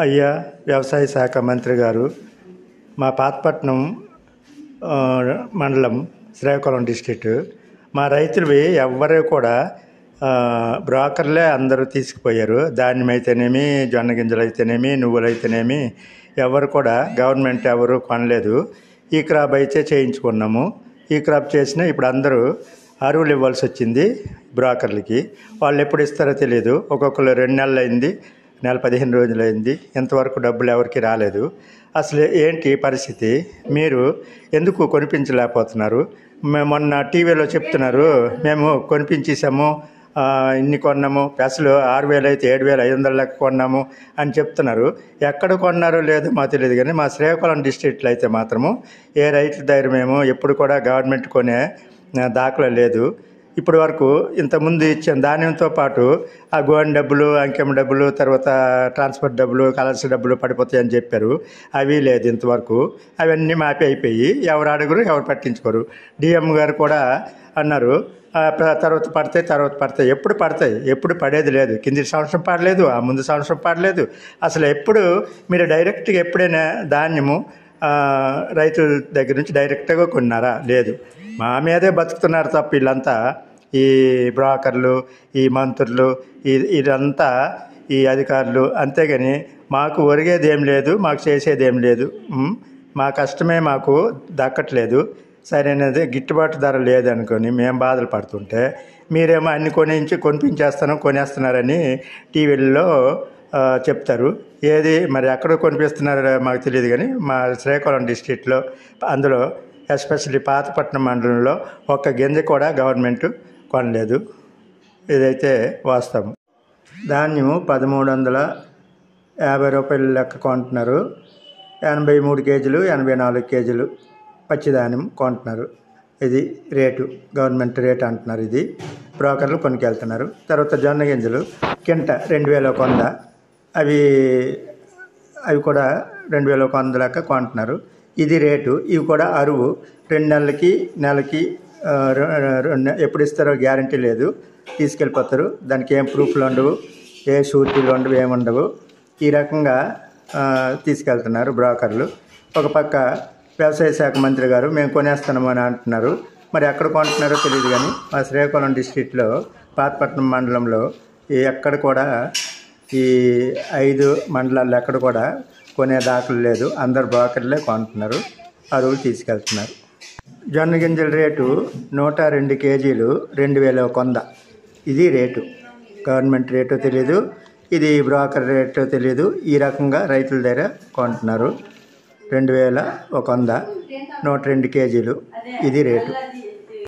అయ్యా వ్యవసాయ శాఖ మంత్రి గారు, మా పాతపట్నం మండలం శ్రీకాకుళం డిస్ట్రిక్ట్, మా రైతులవి ఎవ్వరూ కూడా బ్రోకర్లే అందరూ తీసుకుపోయారు. ధాన్యం అయితేనేమి, జొన్న గింజలు అయితేనేమి, నువ్వులు అయితేనేమి ఎవరు కూడా గవర్నమెంట్ ఎవరు కొనలేదు. ఈ క్రాప్ అయితే చేయించుకున్నాము. ఈ క్రాప్ చేసినా ఇప్పుడు అందరూ అరువులు ఇవ్వాల్సి వచ్చింది బ్రోకర్లకి. వాళ్ళు ఎప్పుడు ఇస్తారో తెలియదు. ఒక్కొక్కరు 2 నెలలు అయింది, నెల 15 రోజులు అయింది, ఇంతవరకు డబ్బులు ఎవరికి రాలేదు. అసలు ఏంటి పరిస్థితి? మీరు ఎందుకు కొనిపించలేకపోతున్నారు? మొన్న టీవీలో చెప్తున్నారు, మేము కొనిపించేసాము, ఇన్ని కొన్నాము, అసలు 6,000 అయితే 7,500 లెక్క కొన్నాము అని చెప్తున్నారు. ఎక్కడ కొన్నారో లేదో మాకు తెలియదు, కానీ మా శ్రీకాకుళం డిస్ట్రిక్ట్లో అయితే మాత్రము ఏ రైతు దగ్గర మేము ఎప్పుడు కూడా గవర్నమెంట్ కొనే దాఖలా లేదు. ఇప్పటి వరకు ఇంతకుముందు ఇచ్చిన ధాన్యంతో పాటు ఆ గోన్ డబ్బులు, అంకెం డబ్బులు, తర్వాత ట్రాన్స్పోర్ట్ డబ్బులు, కలర్స్ డబ్బులు పడిపోతాయని చెప్పారు. అవి లేదు ఇంతవరకు. అవన్నీ మాపి అయిపోయి ఎవరు అడుగురు, ఎవరు పట్టించుకోరు. డిఎం గారు కూడా అన్నారు తర్వాత పడతాయి. ఎప్పుడు పడతాయి? ఎప్పుడు పడేది లేదు. కింది సంవత్సరం పడలేదు, ఆ ముందు సంవత్సరం పడలేదు. అసలు ఎప్పుడు మీరు డైరెక్ట్గా ఎప్పుడైనా ధాన్యము రైతుల దగ్గర నుంచి డైరెక్ట్గా కొన్నారా? లేదు. మా మీదే బతుకుతున్నారు తప్ప వీళ్ళంతా, ఈ బ్రోకర్లు, ఈ మంత్రులు, ఇదంతా ఈ అధికారులు. అంతేగాని మాకు ఒరిగేది ఏం లేదు, మాకు చేసేది ఏం లేదు. మా కష్టమే మాకు దక్కట్లేదు. సరైనది గిట్టుబాటు ధర లేదనుకొని మేము బాధలు పడుతుంటే మీరేమో అన్ని కొనేస్తున్నారని టీవీల్లో చెప్తారు. ఏది మరి ఎక్కడ కొనిపిస్తున్నారో మాకు తెలియదు, కానీ మా శ్రీకాకుళం డిస్ట్రిక్ట్లో, అందులో ఎస్పెషల్లీ పాతపట్నం మండలంలో ఒక్క గింజ కూడా గవర్నమెంట్ కొనలేదు. ఇదైతే వాస్తవం. ధాన్యము 1,350 రూపాయలు లెక్క కొంటున్నారు. 83 కేజీలు, 84 కేజీలు పచ్చిధాన్యం కొంటున్నారు. ఇది రేటు, గవర్నమెంట్ రేట్ అంటున్నారు. ఇది బ్రోకర్లు కొనుకెళ్తున్నారు. తర్వాత జొన్న గింజలు కింట 2,100, అవి కూడా 2,100 లెక్క కొంటున్నారు. ఇది రేటు. ఇవి కూడా అరువు 2 నెలకి ఎప్పుడు ఇస్తారో గ్యారంటీ లేదు. తీసుకెళ్ళిపోతారు. దానికి ఏం ప్రూఫ్లు ఉండవు, ఏ షూరిటీలు ఉండవు, ఏముండవు. ఈ రకంగా తీసుకెళ్తున్నారు బ్రోకర్లు. ఒక పక్క వ్యవసాయ శాఖ మంత్రి గారు మేము కొనేస్తున్నామని అంటున్నారు. మరి ఎక్కడ కొంటున్నారో తెలియదు, కానీ మా శ్రీకాకుళం డిస్ట్రిక్ట్లో పాతపట్నం మండలంలో ఎక్కడ కూడా ఈ 5 మండలాల్లో ఎక్కడ కూడా కొనే దాఖలు లేదు. అందరు బ్రోకర్లే కొంటున్నారు, అరువులు తీసుకెళ్తున్నారు. జొన్న గింజల రేటు 102 కేజీలు 2,100. ఇది రేటు. గవర్నమెంట్ రేటో తెలియదు, ఇది బ్రోకర్ రేటో తెలియదు. ఈ రకంగా రైతుల దగ్గర కొంటున్నారు. 2,100, 102 కేజీలు ఇది రేటు.